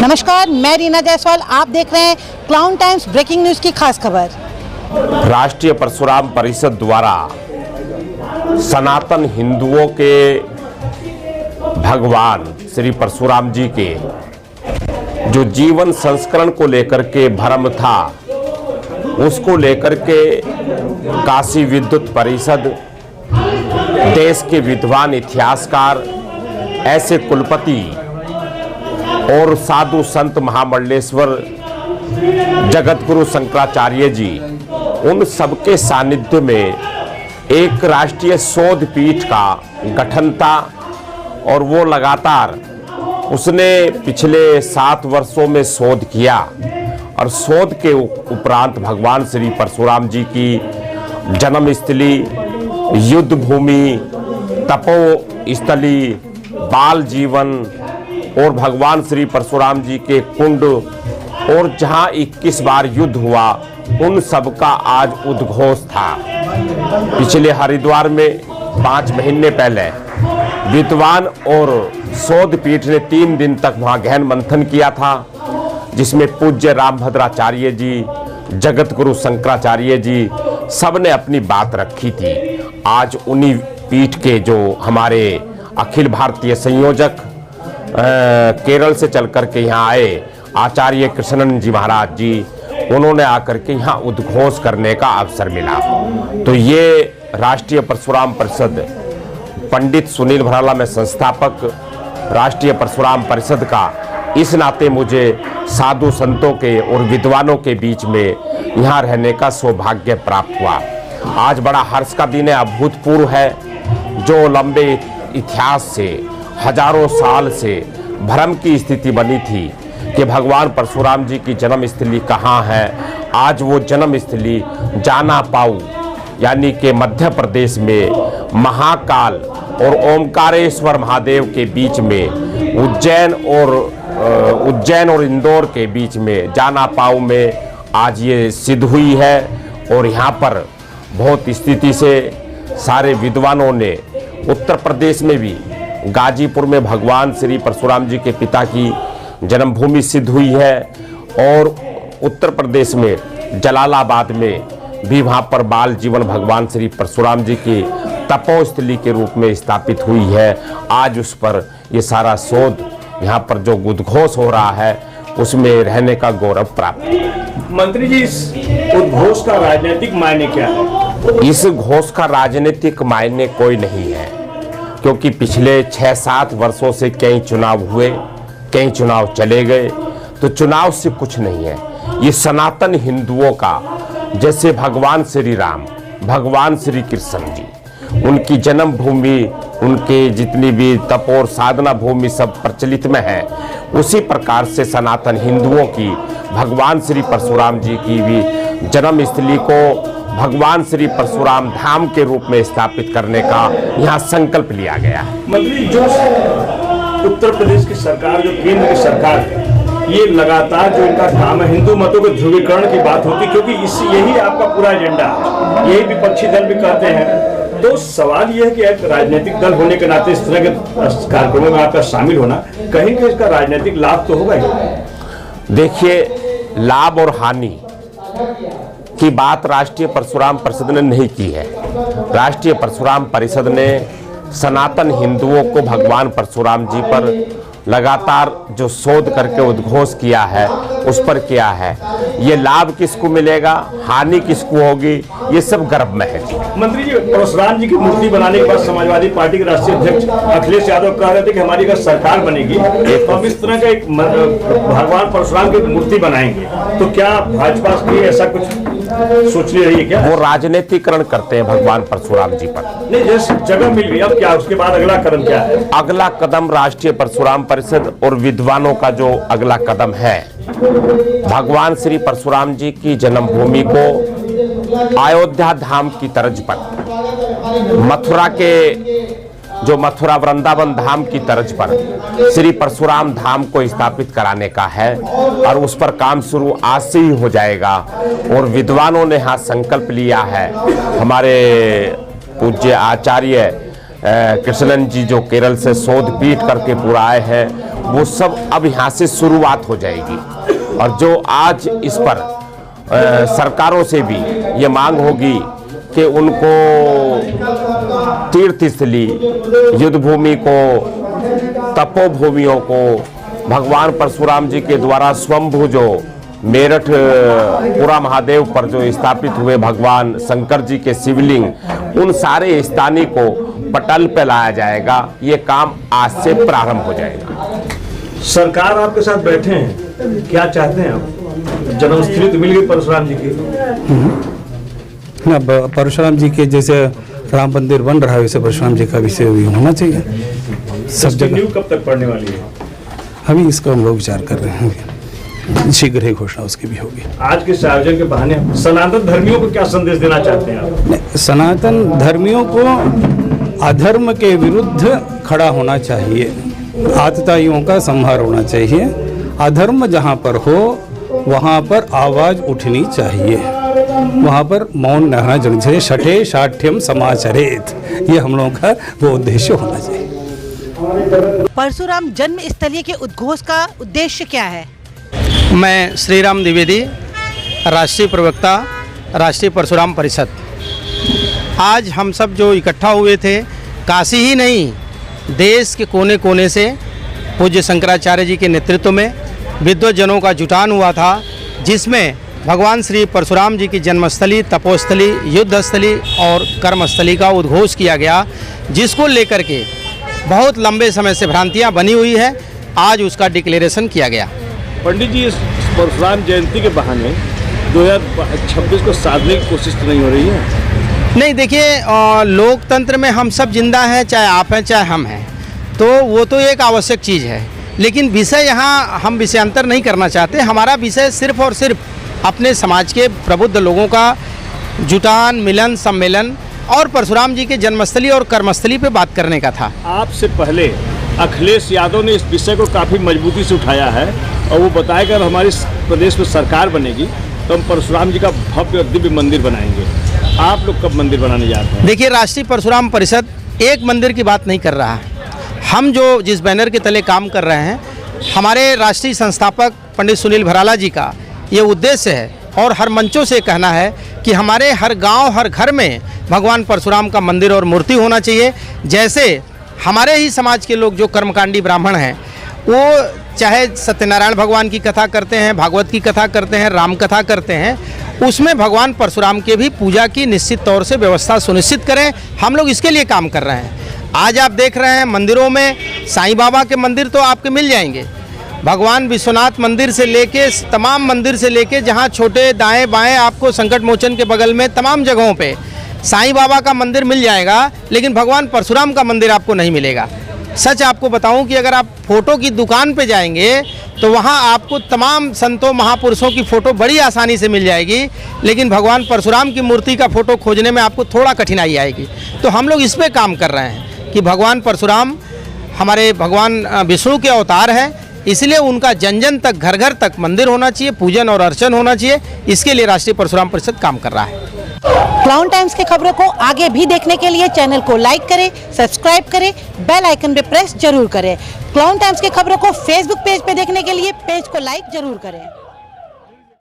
नमस्कार, मैं रीना जायसवाल। आप देख रहे हैं क्लाउन टाइम्स ब्रेकिंग न्यूज की खास खबर। राष्ट्रीय परशुराम परिषद द्वारा सनातन हिंदुओं के भगवान श्री परशुराम जी के जो जीवन संस्करण को लेकर के भ्रम था, उसको लेकर के काशी विद्युत परिषद, देश के विद्वान इतिहासकार, ऐसे कुलपति और साधु संत महामंडलेश्वर जगत गुरु शंकराचार्य जी, उन सबके सानिध्य में एक राष्ट्रीय शोध पीठ का गठन था। और वो लगातार उसने पिछले 7 वर्षों में शोध किया और शोध के उपरांत भगवान श्री परशुराम जी की जन्मस्थली, युद्ध भूमि, तपोस्थली, बाल जीवन और भगवान श्री परशुराम जी के कुंड और जहां 21 बार युद्ध हुआ, उन सब का आज उद्घोष था। पिछले हरिद्वार में 5 महीने पहले विद्वान और शोध पीठ ने 3 दिन तक वहां गहन मंथन किया था, जिसमें पूज्य रामभद्राचार्य जी, जगत गुरु शंकराचार्य जी, सब ने अपनी बात रखी थी। आज उन्हीं पीठ के जो हमारे अखिल भारतीय संयोजक केरल से चल कर के यहाँ आए आचार्य कृष्णन जी महाराज जी, उन्होंने आकर के यहाँ उद्घोष करने का अवसर मिला। तो ये राष्ट्रीय परशुराम परिषद, पंडित सुनील भराला में संस्थापक राष्ट्रीय परशुराम परिषद का, इस नाते मुझे साधु संतों के और विद्वानों के बीच में यहाँ रहने का सौभाग्य प्राप्त हुआ। आज बड़ा हर्ष का दिन है, अभूतपूर्व है। जो लंबे इतिहास से, हजारों साल से भ्रम की स्थिति बनी थी कि भगवान परशुराम जी की जन्मस्थली कहाँ है, आज वो जन्मस्थली जाना पाऊ यानी कि मध्य प्रदेश में महाकाल और ओमकारेश्वर महादेव के बीच में, उज्जैन और इंदौर के बीच में जाना पाऊ में आज ये सिद्ध हुई है। और यहाँ पर बहुत स्थिति से सारे विद्वानों ने, उत्तर प्रदेश में भी गाजीपुर में भगवान श्री परशुराम जी के पिता की जन्मभूमि सिद्ध हुई है, और उत्तर प्रदेश में जलालाबाद में भी वहाँ पर बाल जीवन भगवान श्री परशुराम जी की तपोस्थली के रूप में स्थापित हुई है। आज उस पर ये सारा शोध, यहाँ पर जो उद्घोष हो रहा है, उसमें रहने का गौरव प्राप्त है। मंत्री जी, इस उद्घोष का राजनीतिक मायने क्या है? इस घोष का राजनीतिक मायने कोई नहीं है, क्योंकि पिछले 6-7 वर्षों से कई चुनाव हुए, कई चुनाव चले गए, तो चुनाव से कुछ नहीं है। ये सनातन हिंदुओं का, जैसे भगवान श्री राम, भगवान श्री कृष्ण जी, उनकी जन्मभूमि, उनके जितनी भी तप और साधना भूमि सब प्रचलित में है, उसी प्रकार से सनातन हिंदुओं की भगवान श्री परशुराम जी की भी जन्मस्थली को भगवान श्री परशुराम धाम के रूप में स्थापित करने का यहाँ संकल्प लिया गया है। मंत्री, जो उत्तर प्रदेश की सरकार, जो केंद्र की सरकार है, ये लगातार जो इनका काम है, हिंदू मतों के ध्रुवीकरण की बात होती, क्योंकि यही आपका पूरा एजेंडा है, यही विपक्षी दल भी कहते हैं। तो सवाल यह है कि एक राजनीतिक दल होने के नाते इस तरह के कार्यक्रमों में आपका शामिल होना, कहीं कि इसका राजनीतिक लाभ तो होगा ही। देखिए, लाभ और हानि की बात राष्ट्रीय परशुराम परिषद ने नहीं की है। राष्ट्रीय परशुराम परिषद ने सनातन हिंदुओं को भगवान परशुराम जी पर लगातार जो शोध करके उद्घोष किया है, उस पर किया है। ये लाभ किसको मिलेगा, हानि किसको होगी, ये सब गर्भ में है। मंत्री जी, परशुराम जी की मूर्ति बनाने के बाद समाजवादी पार्टी के राष्ट्रीय अध्यक्ष अखिलेश यादव कह रहे थे कि हमारी अगर सरकार बनेगी तो हम इस तरह का एक भगवान परशुराम की मूर्ति बनाएंगे। तो क्या भाजपा की ऐसा कुछ सोचनी रही है क्या? वो राजनीतिकरण करते हैं भगवान परशुराम जी पर। नहीं, जैसे जगह मिल गई, अब क्या उसके बाद अगला कदम क्या है? अगला कदम राष्ट्रीय परशुराम परिषद और विद्वानों का जो अगला कदम है, भगवान श्री परशुराम जी की जन्मभूमि को अयोध्या धाम की तर्ज पर, मथुरा वृंदावन धाम की तर्ज पर श्री परशुराम धाम को स्थापित कराने का है, और उस पर काम शुरू आज से ही हो जाएगा। और विद्वानों ने यहाँ संकल्प लिया है, हमारे पूज्य आचार्य कृष्णन जी जो केरल से शोध पीठ करके पूरा आए हैं, वो सब अब यहाँ से शुरुआत हो जाएगी। और जो आज इस पर सरकारों से भी ये मांग होगी कि उनको तीर्थस्थली, युद्ध भूमि को, तपोभूमियों को, भगवान परशुराम जी के द्वारा स्वयंभू जो मेरठ पुरा महादेव पर जो स्थापित हुए भगवान शंकर जी के शिवलिंग, उन सारे स्थानीय को पटल पे लाया जाएगा। ये काम आज से प्रारंभ हो जाएगा। सरकार आपके साथ बैठे हैं, क्या चाहते हैं आप? जन्मस्थली तो मिल गई परशुराम जी की, ना परशुराम जी के जैसे राम मंदिर बन रहा है वैसे परशुराम जी का विषय भी होना चाहिए सब जगह। नींव कब तक पड़ने वाली है? अभी इसका हम लोग विचार कर रहे हैं, शीघ्र ही घोषणा उसकी भी होगी। आज के आयोजन के बहाने सनातन धर्मियों को क्या संदेश देना चाहते हैं आप? सनातन धर्मियों को अधर्म के विरुद्ध खड़ा होना चाहिए, आतताइयों का संहार होना चाहिए। अधर्म जहाँ पर हो वहाँ पर आवाज उठनी चाहिए, वहाँ पर मौन रहना चाहिए। छठे शाठ्यम समाचरेत, ये हम लोगों का वो उद्देश्य होना चाहिए। परशुराम जन्म स्थलीय के उद्घोष का उद्देश्य क्या है? मैं श्री राम द्विवेदी, राष्ट्रीय प्रवक्ता, राष्ट्रीय परशुराम परिषद। आज हम सब जो इकट्ठा हुए थे, काशी ही नहीं देश के कोने कोने से पूज्य शंकराचार्य जी के नेतृत्व में विद्वज्जनों का जुटान हुआ था, जिसमें भगवान श्री परशुराम जी की जन्मस्थली, तपोस्थली, युद्धस्थली और कर्मस्थली का उद्घोष किया गया, जिसको लेकर के बहुत लंबे समय से भ्रांतियां बनी हुई है। आज उसका डिक्लेरेशन किया गया। पंडित जी, इस परशुराम जयंती के बहाने 2026 को साधने की कोशिश तो नहीं हो रही है? नहीं, देखिए, लोकतंत्र में हम सब जिंदा हैं, चाहे आप हैं चाहे हम हैं, तो वो तो एक आवश्यक चीज़ है। लेकिन विषय यहाँ हम विषयांतर नहीं करना चाहते। हमारा विषय सिर्फ और सिर्फ अपने समाज के प्रबुद्ध लोगों का जुटान, मिलन, सम्मेलन और परशुराम जी के जन्मस्थली और कर्मस्थली पे बात करने का था। आपसे पहले अखिलेश यादव ने इस विषय को काफ़ी मजबूती से उठाया है और वो बताया कि अगर हमारे प्रदेश में सरकार बनेगी तो हम परशुराम जी का भव्य और दिव्य मंदिर बनाएंगे। आप लोग कब मंदिर बनाने जा रहे हैं? देखिए, राष्ट्रीय परशुराम परिषद एक मंदिर की बात नहीं कर रहा है। हम जो जिस बैनर के तले काम कर रहे हैं, हमारे राष्ट्रीय संस्थापक पंडित सुनील भराला जी का ये उद्देश्य है और हर मंचों से कहना है कि हमारे हर गांव, हर घर में भगवान परशुराम का मंदिर और मूर्ति होना चाहिए। जैसे हमारे ही समाज के लोग जो कर्मकांडी ब्राह्मण हैं, वो चाहे सत्यनारायण भगवान की कथा करते हैं, भागवत की कथा करते हैं, राम कथा करते हैं, उसमें भगवान परशुराम के भी पूजा की निश्चित तौर से व्यवस्था सुनिश्चित करें। हम लोग इसके लिए काम कर रहे हैं। आज आप देख रहे हैं मंदिरों में साईं बाबा के मंदिर तो आपके मिल जाएंगे, भगवान विश्वनाथ मंदिर से लेके तमाम मंदिर से लेके जहाँ छोटे दाएं बाएं आपको संकट मोचन के बगल में तमाम जगहों पे साईं बाबा का मंदिर मिल जाएगा, लेकिन भगवान परशुराम का मंदिर आपको नहीं मिलेगा। सच आपको बताऊं कि अगर आप फ़ोटो की दुकान पे जाएंगे तो वहाँ आपको तमाम संतों महापुरुषों की फ़ोटो बड़ी आसानी से मिल जाएगी, लेकिन भगवान परशुराम की मूर्ति का फ़ोटो खोजने में आपको थोड़ा कठिनाई आएगी। तो हम लोग इस पर काम कर रहे हैं कि भगवान परशुराम हमारे भगवान विष्णु के अवतार हैं, इसलिए उनका जन जन तक, घर घर तक मंदिर होना चाहिए, पूजन और अर्चन होना चाहिए। इसके लिए राष्ट्रीय परशुराम परिषद काम कर रहा है। क्लाउन टाइम्स की खबरों को आगे भी देखने के लिए चैनल को लाइक करें, सब्सक्राइब करें, बेल आइकन पे प्रेस जरूर करें। क्लाउन टाइम्स की खबरों को फेसबुक पेज पे देखने के लिए पेज को लाइक जरूर करें।